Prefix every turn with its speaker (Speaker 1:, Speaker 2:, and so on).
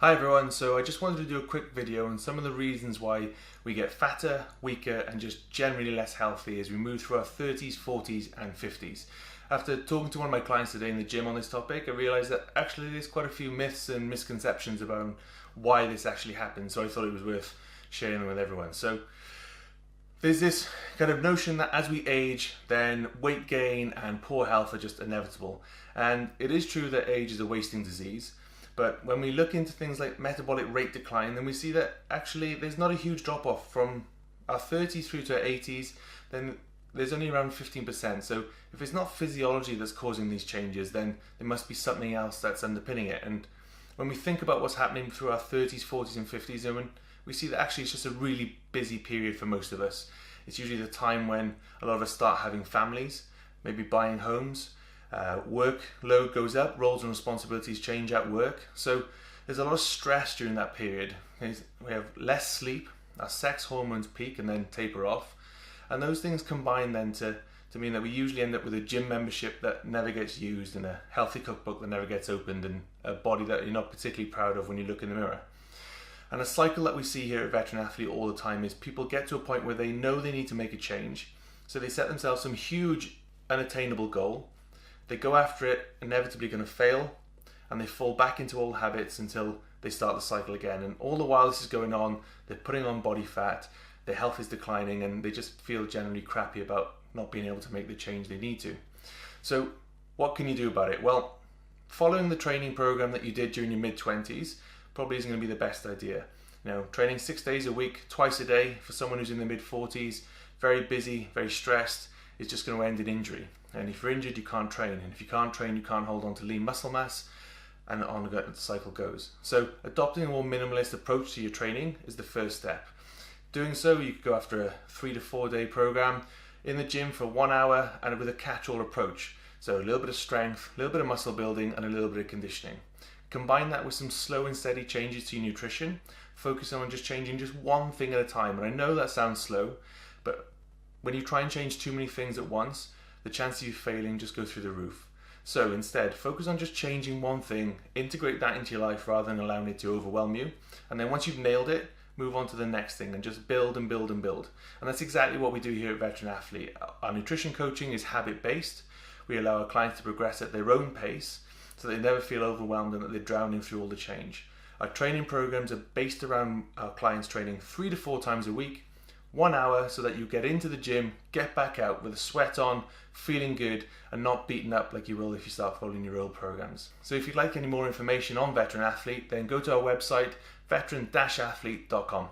Speaker 1: Hi everyone, so I just wanted to do a quick video on some of the reasons why we get fatter, weaker and just generally less healthy as we move through our 30s, 40s and 50s. After talking to one of my clients today in the gym on this topic, I realised that actually there's quite a few myths and misconceptions about why this actually happens, so I thought it was worth sharing them with everyone. So there's this kind of notion that as we age, then weight gain and poor health are just inevitable. And it is true that age is a wasting disease. But when we look into things like metabolic rate decline, then we see that actually there's not a huge drop off from our 30s through to our 80s, then there's only around 15%. So if it's not physiology that's causing these changes, then there must be something else that's underpinning it. And when we think about what's happening through our 30s, 40s and 50s, then we see that actually it's just a really busy period for most of us. It's usually the time when a lot of us start having families, maybe buying homes. Workload goes up, roles and responsibilities change at work. So there's a lot of stress during that period. We have less sleep, our sex hormones peak and then taper off. And those things combine then to mean that we usually end up with a gym membership that never gets used and a healthy cookbook that never gets opened and a body that you're not particularly proud of when you look in the mirror. And a cycle that we see here at Veteran Athlete all the time is people get to a point where they know they need to make a change. So they set themselves some huge unattainable goal. They go after it, inevitably going to fail, and they fall back into old habits until they start the cycle again. And all the while this is going on, they're putting on body fat, their health is declining, and they just feel generally crappy about not being able to make the change they need to. So what can you do about it? Well, following the training program that you did during your mid-20s probably isn't going to be the best idea. Training 6 days a week, twice a day for someone who's in the mid-40s, very busy, very stressed, is just going to end in injury. And if you're injured, you can't train. And if you can't train, you can't hold on to lean muscle mass, and on the cycle goes. So adopting a more minimalist approach to your training is the first step. Doing so, you could go after a 3 to 4 day program in the gym for 1 hour and with a catch-all approach. So a little bit of strength, a little bit of muscle building and a little bit of conditioning. Combine that with some slow and steady changes to your nutrition. Focus on just changing just one thing at a time. And I know that sounds slow, but when you try and change too many things at once, the chances of you failing just go through the roof. So instead, focus on just changing one thing, integrate that into your life rather than allowing it to overwhelm you. And then once you've nailed it, move on to the next thing and just build and build and build. And that's exactly what we do here at Veteran Athlete. Our nutrition coaching is habit-based. We allow our clients to progress at their own pace so they never feel overwhelmed and that they're drowning through all the change. Our training programs are based around our clients training 3 to 4 times a week, 1 hour, so that you get into the gym, get back out with a sweat on, feeling good and not beaten up like you will if you start following your old programs. So if you'd like any more information on Veteran Athlete, then go to our website veteran-athlete.com.